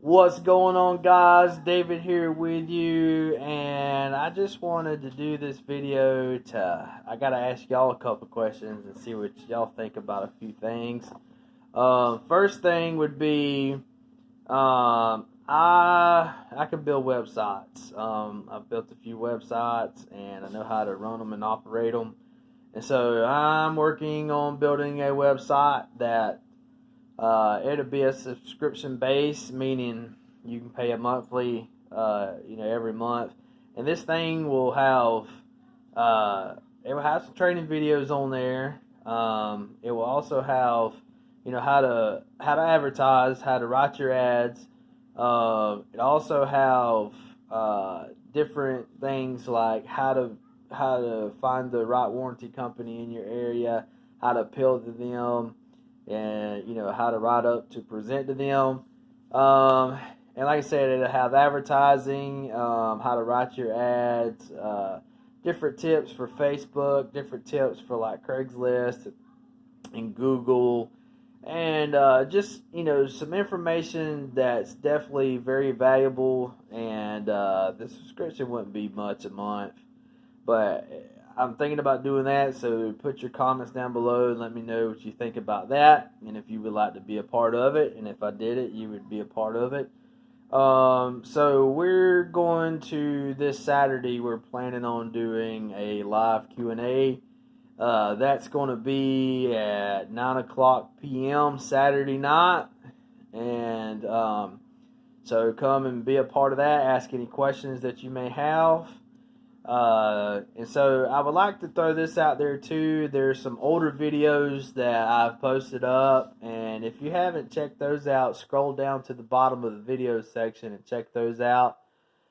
What's going on, guys? David here with you, and I just wanted to do this video I gotta ask y'all a couple questions and see what y'all think about a few things. First thing would be, I can build websites. I've built a few websites, and I know how to run them and operate them. And so I'm working on building a website that it'll be a subscription base, meaning you can pay a monthly, every month. And this thing will have, it will have some training videos on there. It will also have, how to advertise, how to write your ads. It also have different things like how to find the right warranty company in your area, how to appeal to them, and how to write up to present to them. And like I said, it'll have advertising, how to write your ads, different tips for Facebook, different tips for like Craigslist and Google, and just some information that's definitely very valuable. And the subscription wouldn't be much a month, but I'm thinking about doing that, so put your comments down below and let me know what you think about that, and if you would like to be a part of it, and if I did it, you would be a part of it. So we're going to, this Saturday, we're planning on doing a live Q&A. That's going to be at 9 o'clock p.m. Saturday night, and so come and be a part of that, ask any questions that you may have. And so I would like to throw this out there too. There's some older videos that I've posted up, and if you haven't checked those out, scroll down to the bottom of the video section and check those out.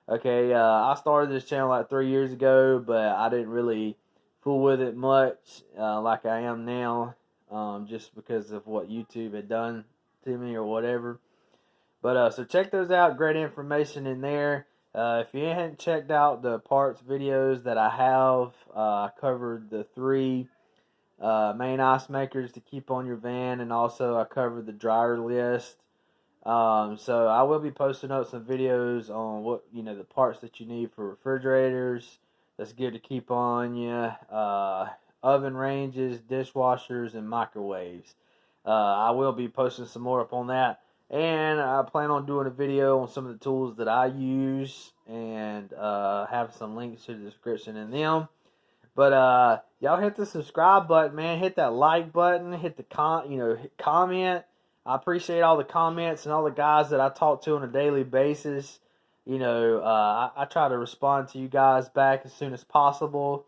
Okay, I started this channel like 3 years ago, but I didn't really fool with it much like I am now, just because of what YouTube had done to me or whatever. But so check those out. Great information in there. If you haven't checked out the parts videos that I have, I covered the 3 main ice makers to keep on your van, and also I covered the dryer list. So I will be posting up some videos on what the parts that you need for refrigerators. That's good to keep on you. Oven ranges, dishwashers, and microwaves. I will be posting some more up on that. And I plan on doing a video on some of the tools that I use, and have some links to the description in them. But y'all hit the subscribe button, man. Hit that like button. Hit the comment. I appreciate all the comments and all the guys that I talk to on a daily basis. I try to respond to you guys back as soon as possible,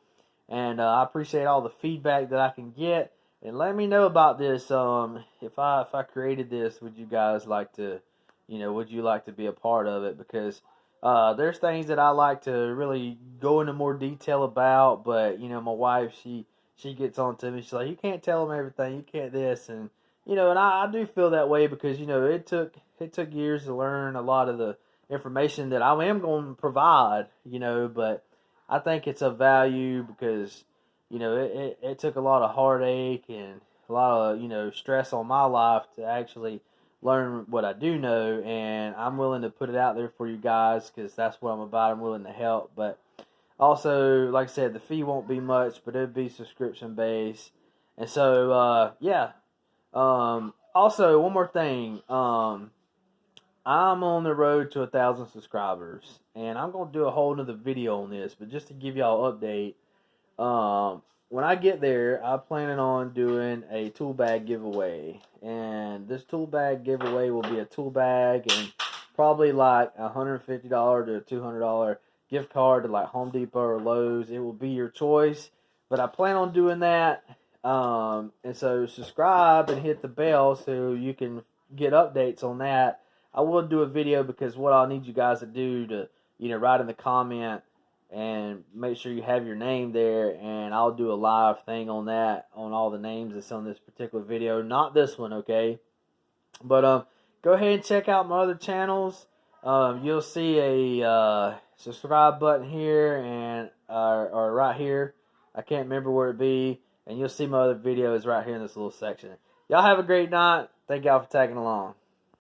and I appreciate all the feedback that I can get. And let me know about this. If I created this, would you guys like to, would you like to be a part of it? Because there's things that I like to really go into more detail about, but my wife, she gets on to me. She's like, you can't tell them everything. You can't this, and and I do feel that way because it took years to learn a lot of the information that I am going to provide. But I think it's of value because it took a lot of heartache and a lot of, stress on my life to actually learn what I do know, and I'm willing to put it out there for you guys because that's what I'm about. I'm willing to help, but also, like I said, the fee won't be much, but it'll be subscription based. And so, yeah. Also, one more thing. I'm on the road to 1,000 subscribers, and I'm going to do a whole nother video on this, but just to give y'all an update, when I get there, I'm planning on doing a tool bag giveaway, and this tool bag giveaway will be a tool bag and probably like $150 to $200 gift card to like Home Depot or Lowe's. It will be your choice, but I plan on doing that, and so subscribe and hit the bell so you can get updates on that. I will do a video because what I'll need you guys to do to, write in the comment and make sure you have your name there, and I'll do a live thing on that, on all the names that's on this particular video. Not this one, okay? But go ahead and check out my other channels. You'll see a subscribe button here and or right here. I can't remember where it be, and you'll see my other videos right here in this little section. Y'all have a great night. Thank y'all for tagging along.